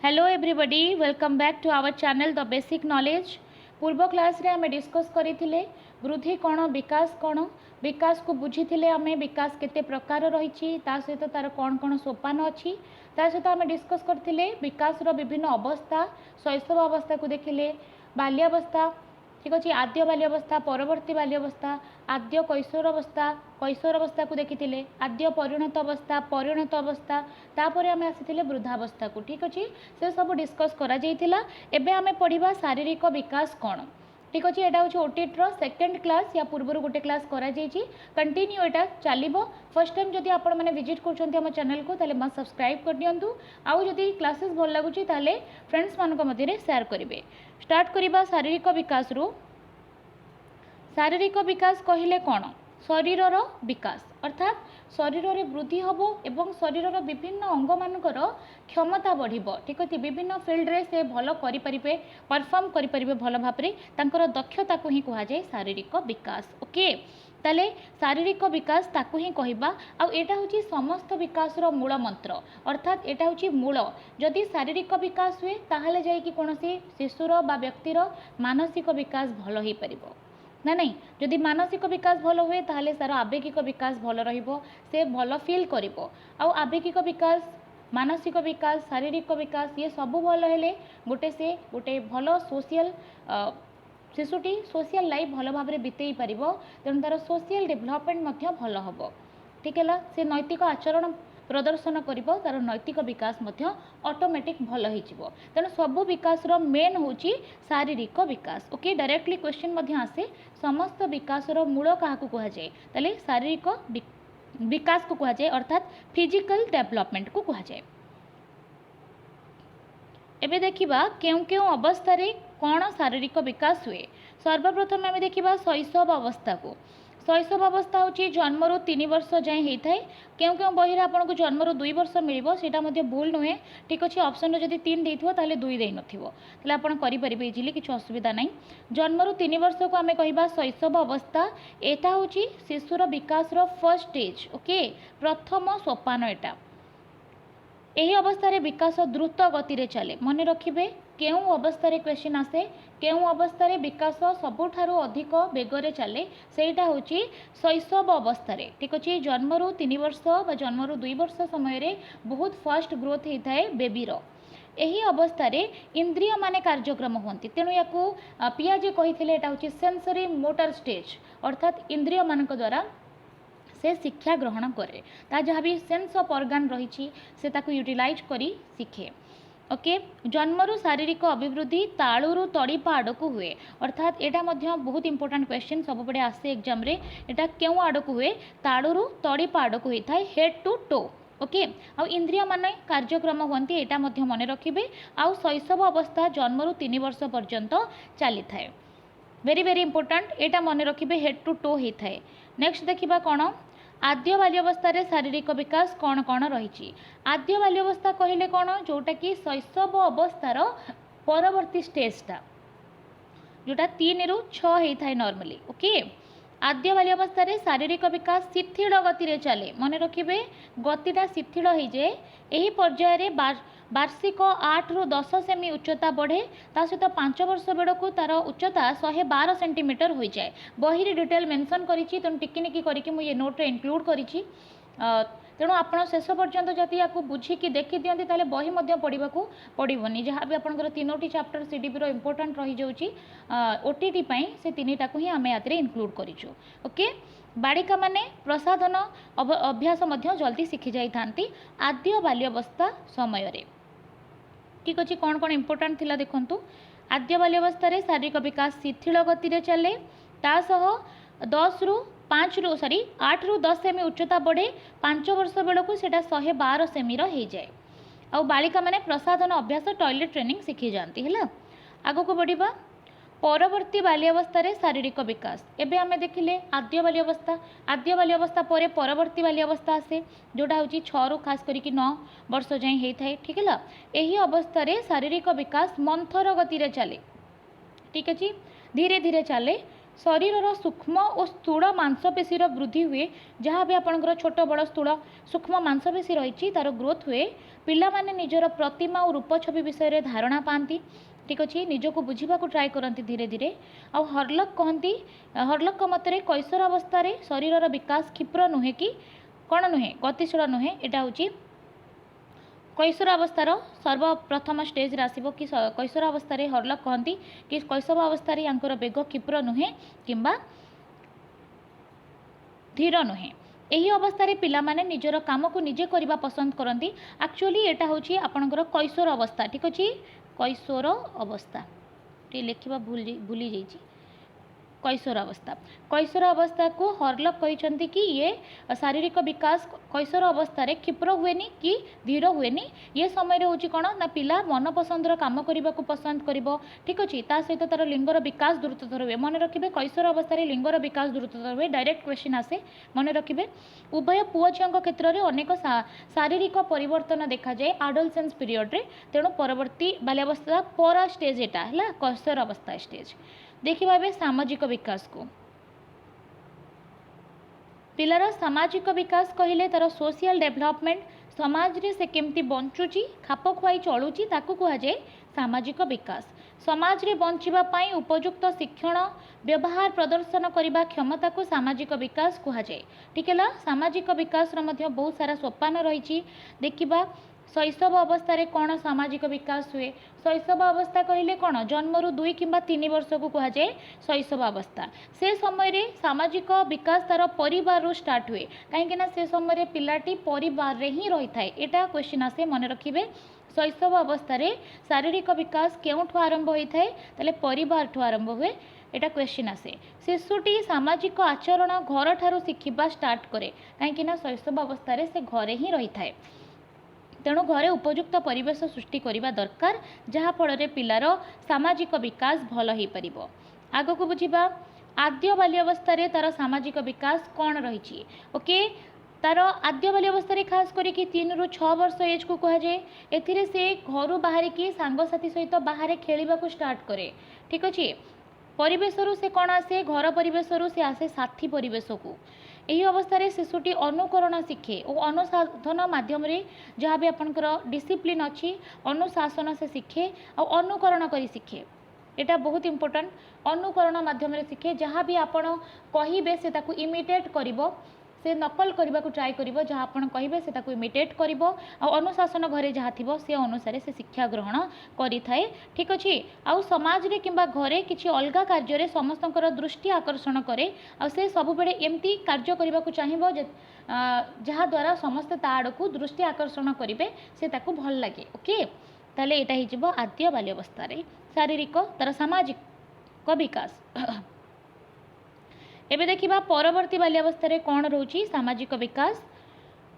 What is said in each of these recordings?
Hello everybody, welcome back to our channel the basic knowledge. पूर्व class रे आमे discuss करथिले वृद्धि कौन विकास कौन। विकास को बुझी आमे विकास केते प्रकार रही सहित तार कौन कौन सोपान अच्छी सहित आमे डिस्कस करथिले विकास रो विभिन्न अवस्था। शैशव अवस्था को देखिले, बाल्यावस्था, ठीक अच्छे, आद्य बाल्यावस्था, परवर्ती बाल्यावस्था, आद्य कैशोर अवस्था को देखी, आद्य परिणत अवस्था तापर आम आसी वृद्धावस्था को। ठीक अच्छे, से सब डिस्कस करा जाइथिला। एबे आमे पढ़िबा शारीरिक विकास कौन। ठीक अच्छे, यहाँ हूँ ओटीट्र सेकेंड क्लास, या पूर्व गोटे क्लास करा कंटिन्यू यहाँ चलो। फर्स्ट टाइम जदि आपण मैंने विजिट कर चैनल को ताले मत सब्सक्राइब कर दिंतु। आउ जदि क्लासेस भल लगुच ताले फ्रेंड्स मानक मध्य शेयर करेंगे। स्टार्ट करवा शारीरिक विकास रु। शारीरिक विकास कहले कौन? शरीरर विकास अर्थात शरीर रे वृद्धि हम एवं शरीरर विभिन्न अंग मानकर क्षमता बढ़। ठीक अच्छे, विभिन्न फिल्ड रे से भल करें, परफॉर्म करें भल भाव में दक्षता को ही कहुए शारीरिक विकास। ओके, ताले शारीरिक विकास ताकू ही कहबा। आ एटा होची समस्त विकास रो मूल मंत्र अर्थात एटा होची मूल। जदि शारीरिक विकास हुए ताहले जाई कि कोनोसी शिशुर बा व्यक्तिर मानसिक विकास भल हो पारिबो ना नहीं। जदि मानसिक विकास भल हुए ताहले सारा आवेगिक विकास भल रहिबो, से भल फील करिबो। आ आवेगिक विकास, मानसिक विकास, शारीरिक विकास ये सब भल हेले गोटे भल सोशल शिशुटी सोशल लाइफ भल भाव में बीतई पार, तेणु तार सोशल डेभलपमेंट भल हम। ठीक है, से नैतिक आचरण प्रदर्शन कर तार नैतिक विकास ऑटोमेटिक भल हो। तेणु सबू विकास मेन हूँ शारीरिक विकास। ओके, डायरेक्टली क्वेश्चन आसे समस्त विकास मूल क्या कहुए ताले शारीरिक विकास को कहुए अर्थात फिजिकल डेभलपमेंट को कहुए। एबे देखिबा केउ केउ अवस्था रे कौन शारीरिक विकास हुए। सर्वप्रथम आम देखा शैशव अवस्था को। शैशव अवस्था हूँ जन्मरू 3 वर्ष जाए होता है। केउ केउ बही आपको जन्मरू 2 वर्ष मिल सेटा भूल नुहे। ठीक अच्छे, ऑप्शन जब 3 देथिबो ताले 2 दे नथिबो ताले आपण करि परिबे इजिली, किछि असुविधा नहीं। जन्मरू 3 वर्ष को आम कहबा शैशव अवस्था। एटा हूँ शिशुर विकास रो फर्स्ट स्टेज। ओके, प्रथम सोपान एटा। यही अवस्था विकास द्रुत गति रे चले। मन रखिए केउ अवस्था क्वेश्चन आसे केउ अवस्था विकास सबुठारु अधिक बेगरे चले, सेटा हूँ शैशव अवस्था। ठीक अच्छे, जन्मरू 3 वर्ष बा जन्मरू 2 वर्ष समय बहुत फास्ट ग्रोथ होता है बेबीर। यही अवस्था इंद्रिय माने कार्यक्रम होती, तेणु या पियाजे कही हूँ सेंसरी मोटर स्टेज अर्थात इंद्रिय मान द्वारा से शिक्षा ग्रहण करे। ता जहाँ भी सेंस ऑफ ऑर्गन रही से ताकू यूटिलाइज करी सीखे। ओके, जन्मरू शारीरिक अभिवृद्धि तालुरु तड़ीपा आड़ को हुए अर्थात यहाँ बहुत इंपोर्टेंट क्वेश्चन सब बड़े आसे एग्जाम रे। एटा क्यों आड़ को हुए? तालुरु तड़ीपा आड़ को होता है, हेड टू टो। ओके, आ इंद्रिय माने कार्यक्रम होती एटा मन रखिए। आउ शैशव अवस्था जन्मरू 3 वर्ष पर्यंत चली थाए। वेरी वेरी इंपोर्टेंट, एटा मन रखिए, हेड टू टो होता है। नेक्स्ट देखिबा कौन आद्य बाल्यावस्था शारीरिक विकास कौन कौन रही। आद्य बाल्यावस्था कहले कौन? जोटा कि शैशव अवस्थार परवर्ती स्टेजटा जोटा 3 ରୁ 6 होता है नॉर्मली। ओके, आद्य बाल्यावस्था शारीरिक विकास शिथिल गति रे चले। मन रखिए गतिटा शिथिल हो जाए। यही पर्यायर वार्षिक 8 ରୁ 10 सेमी उच्चता बढ़े। ता सहित 5 वर्ष बेड़ू तार उच्चता 112 सेंटीमीटर हो जाए। बही डिटेल मेंशन करी, तेणु टिकिनिकी करके मुझे नोट्रे इनक्लूड करी। तेणु आप शेष पर्यंत जदि या बुझिकी देखी दिखती ताले बही पढ़ा पड़ोनी। जहाँ भी आपंकर 3टी चैप्टर सीडीपी इंपोर्टेंट रही जाऊँगी ओटीटी से 3टा को ही आम या इनक्लूड करूँ। ओके, बालिका माने प्रसाधन अभ्यास जल्दी शिखी जाती आद्य बाल्यावस्था समय। ठीक अच्छे, कौन कौन इंपोर्टेंट थिला देखंतु। आद्य बाल्यावस्था शारीरिक विकास शिथिल गति रे चले। तासह 8 ରୁ 10 सेमी उच्चता बढ़े। 5 वर्ष बेलू से 112 सेमीर हो जाए। आ बालिका माने प्रसाधन अभ्यास टॉयलेट ट्रेनिंग शिखी जाती है। आगो को बढ़िबा परवर्ती बाल्यावस्था शारीरिक विकास। एबे आमे देखिले आद्य बाल्यावस्था। आद्य बाल्यावस्था पर परवर्ती बाल्यावस्था आसे, जोटा हूँ 6 ରୁ खास करके 9 वर्ष जाए होता है। ठीक है, यही अवस्था शारीरिक विकास मंथर गति रे चले। ठीक अच्छे, धीरे धीरे चले। शरीर सूक्ष्म और स्थूल मांसपेशीर वृद्धि हुए जहाँ भी आपंकर छोट बड़ स्थूल सूक्ष्म मांसपेशी रही तार ग्रोथ हुए पिला माने निजर प्रतिमा और रूप छवि विषय में धारणा पाती ठीक अच्छे निजक बुझा ट्राए करती धीरे धीरे आउ हरलक कहती हरलक मतरे कैशोर अवस्था शरीर विकास क्षिप्र नुहे कि कौन नुहे गतिशील नुहे यहाँ हूँ कैशोर अवस्थार सर्वप्रथम स्टेज आसब कि कैशोर अवस्था हरलक कहती कि कैशोर अवस्था यांकर बेग क्षिप्र नुहे किंबा धीर नुहे यही अवस्था पिला माने निजर काम को निजे करने पसंद करती एक्चुअली यहाँ हूँ आपणकर कैशोर अवस्था ठीक अच्छे कैशोर अवस्था ये लिखा भूली जाइए कैशोर अवस्था को हरलक कहते कि ये शारीरिक विकास कैशोर अवस्था क्षिप्र हुए कि धीर हुए ये समय हूँ कौन ना पिला मन पसंदर काम करने को पसंद कर ठीक अच्छे सहित तार लिंगर विकास द्रुततर हुए मन रखिए कैशोर अवस्था लिंगर विकास द्रुततर हुए डायरेक्ट क्वेश्चन आसे मन रखिए उभय पुओ झील क्षेत्र में अनेक शारीरिक परिवर्तन देखा जाए एडोलसेंस पीरियड रे तेणु परवर्ती बाल्यावस्था पर स्टेज यहाँ है कैशोर अवस्था स्टेज देखिबा ए सामाजिक विकास को पिलार सामाजिक विकास कहले तार सोशल डेवलपमेंट समाज रे से केमती बंचुची खाप खुआई चलुची ताकू कहा जाए सामाजिक विकास समाज रे बंचिबा पाई उपयुक्त शिक्षण व्यवहार प्रदर्शन करने क्षमता को सामाजिक विकास कहा जाए ठीक है सामाजिक विकास बहुत सारा सोपान रही देखिबा शैशव अवस्था रे कौन सामाजिक विकास हुए शैशव अवस्था कहले कौन जन्मरू 2 किंबा 3 वर्ष को कहा जाए शैशव अवस्था से समय रे सामाजिक विकास तार परिवार रू स्टार्ट हुए कहीं से समय पिलाटी परिवार रे ही रही थाए एटा क्वेश्चन आसे मन रखिए शैशव अवस्था रे शारीरिक विकास केउठु आरंभ होता है परिवार ठू आरंभ हुए एटा क्वेश्चन आसे शिशुटी सामाजिक आचरण घर ठारू शिखिबा स्टार्ट करे कहीं शैशव अवस्था रे से घरे ही रही थाए तेणु घरे उपयुक्त परिवेश सृष्टि करने दरकार जहाँ फल पिलार सामाजिक विकास भल हो पार आग को बुझा आद्य बाल्यावस्था तार सामाजिक विकास कौन रही ओके तार आद्य बाल्यावस्था खास करके 3 ରୁ 6 वर्ष एज को कह जाए एथिरे से घर बाहर की सांगसाथी सहित बाहर खेलने को स्टार्ट करे ठीक अच्छे परिवेशरू से कौन आसे घर परिवेशरू से आसे साथी परिवेश को यही अवस्था शिशुटी अनुकरण शिखे और अनुसाधन माध्यम जहाँ भी आपंकर डिसिप्लिन अच्छी अनुशासन से शिखे और अनुकरण कर शिखे यहाँ बहुत इंपोर्टेंट अनुकरण माध्यम शिखे जहाँ भी आपण कहे से ताकू इमिटेट करिवो से नकल करने को ट्राए कर जहाँ आप कहे से ताकू इमिटेट कर अनुशासन घरे जहाँ थी से अनुसार से शिक्षा ग्रहण करें ठीक अच्छे आउ समाज रे किंबा घरे किसी अलग कार्य समस्त दृष्टि आकर्षण करे आ से सब बेले एमती कार्य करने को चाहिए जहाँ द्वारा समस्ते ता आड़ को दृष्टि आकर्षण करेंगे से ताकू भल लगे ओके ताले यहाँ हो आद्य बाल्यावस्था शारीरिक तार सामाजिक विकास एबे देखिबा परवर्ती बाल्यावस्था कौन रोची सामाजिक विकास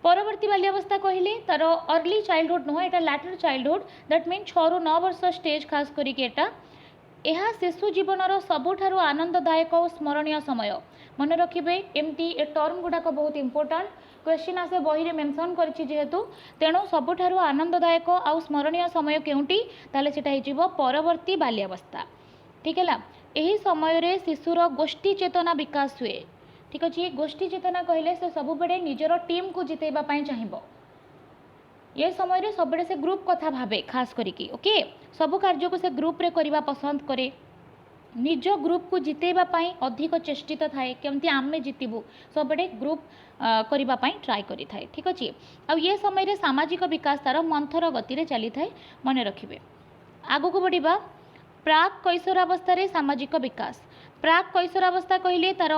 परवर्ती बाल्यावस्था कहले तार अर्ली चाइल्डहुड नुह एटा लैटर चाइल्डहुड दैट मीन 6 ରୁ 9 वर्ष स्टेज खास करिके एटा शिशु जीवनर सबुठारु आनंददायक और स्मरणीय समय मन रखिए एमती ए टर्म गुड़ाक बहुत इंपोर्टेंट क्वेश्चन आसे बही रे मेंशन करछि जेहेतु तेणु सबुठारु आनंददायक और स्मरणीय समय केउंटी ताले सेटा हिजिबो परवर्ती बाल्यावस्था ठीक है यही समय रे शिशुर गोष्ठी चेतना विकास हुए ठीक अच्छे गोष्ठी चेतना कहले से सब बेले निजर टीम को जितेबा पाई चाहिबो ये समय रे सब से ग्रुप कथा भावे खास करिकी ओके सब कार्य को से ग्रुप रे करबा पसंद करे निज ग्रुप को जितेबा पाई अधिक चेष्टित थाए केमती आमे जितबू सब ग्रुप करबा पाई ट्राए करि थाए ठीक अच्छे आ ये समय रे सामाजिक विकास तार मंथर गति रे चली थाए मन रखिबे आगो को बढ़िबा प्राक कैशोरावस्था सामाजिक विकास प्राक कैशोरावस्था कहले तार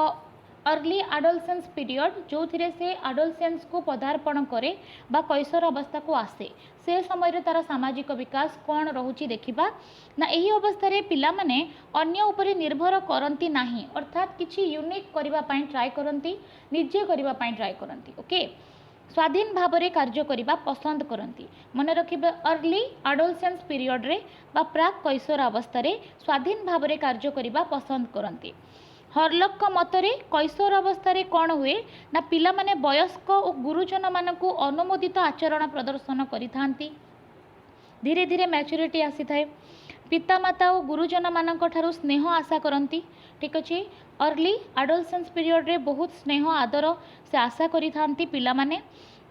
अर्ली एडोलसेंस पीरियड जो थिरे से एडोलसेंस को पदार्पण करे बा कैशोर अवस्था को आसे से समय तार सामाजिक विकास कौन रोची देखिबा ना यही अवस्था रे पिला माने अन्य उपरे निर्भर करंती नाही अर्थात किछि यूनिक करबा पाई ट्राई करंती निजे करबा पाई ट्राई करंती ओके स्वाधीन भाव में कार्य करने पसंद करती मन रखिए अर्ली एडोलसेंस पीरियड रे बा प्राक कैशोर अवस्था स्वाधीन भाव में कार्य करने पसंद करती हरलक मतरे कैशोर अवस्था कौन हुए ना पिला माने वयस्क और गुरुजन मानक अनुमोदित आचरण प्रदर्शन करि थांती धीरे धीरे मैच्योरिटी आसी थाए पितामाता और गुरुजन मानक ठारू स्नेह आशा करती। ठीक अच्छे। अर्ली आडोलसेंस पीरियड रे बहुत स्नेह आदर से आशा करी पिला माने।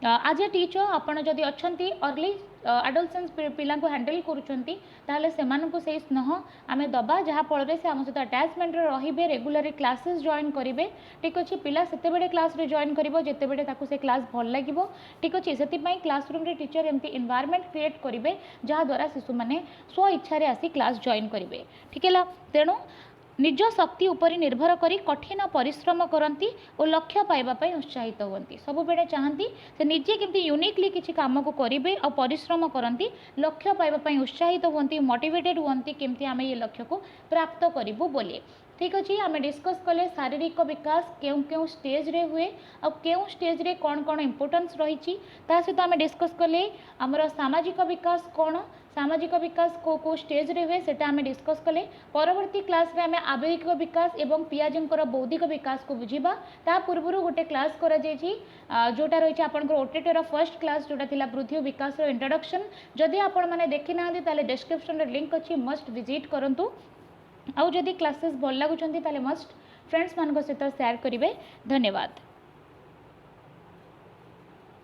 आज ए टीचर आपड़ जदि अच्छा अर्ली आडोलसेंस पिला हैंडल करुँच से स्नेह आम दबा जहाँफल से आम सहित अटैचमेंट रे रेगुलर क्लासेस जॉइन करेंगे। ठीक अच्छे। पिला से क्लास रे जॉइन कर जितेबले से क्लास भल लगे। ठीक अच्छे। से क्लासरूम रे टीचर एमती एनवायरनमेंट क्रिएट करेंगे जहाँद्वारा शिशु मैंने स्व इच्छा आसी क्लास जॉइन करेंगे। ठीक है। तेणु निज शक्ति उपर निर्भर करी कठिन परिश्रम करती और लक्ष्य पाइबापी उत्साहित होती। सब बेले चाहती से निजे केमती यूनिकली किसी कम को करेंगे और परिश्रम करती लक्ष्य पाइबापी उत्साहित होती मोटिवेटेड होती केमती आम ये लक्ष्य को प्राप्त करूँ बोली। ठीक अच्छे। आम डिस्कस कले शारीरिक विकास क्यों क्यों स्टेज रे हुए और क्यों स्टेज रे कौन कौन इम्पोर्टेंस रही सहित आम डिस्कस कले आमर सामाजिक विकास कौन सामाजिक विकास को स्टेज रे हुए सेटा आम डिस्कस कले। परवर्ती क्लास रे आम आवेगिक विकास एवं पियाजींकर बौद्धिक विकास को बुझीबा। ता पूर्व गोटे क्लास करा जायछि जोटा रही आपंकर ओटीटीर फर्स्ट क्लास जोटा थिला वृद्धि और विकास इंट्रोडक्शन। जदि आपण माने देखि नांदी ताले डिस्क्रिप्शन रे लिंक अछि मस्ट विजिट करंतु। आउ जदि क्लासेस भल लगुचंती ताले मस्ट फ्रेंड्स मान सहित शेयर करेंगे। धन्यवाद।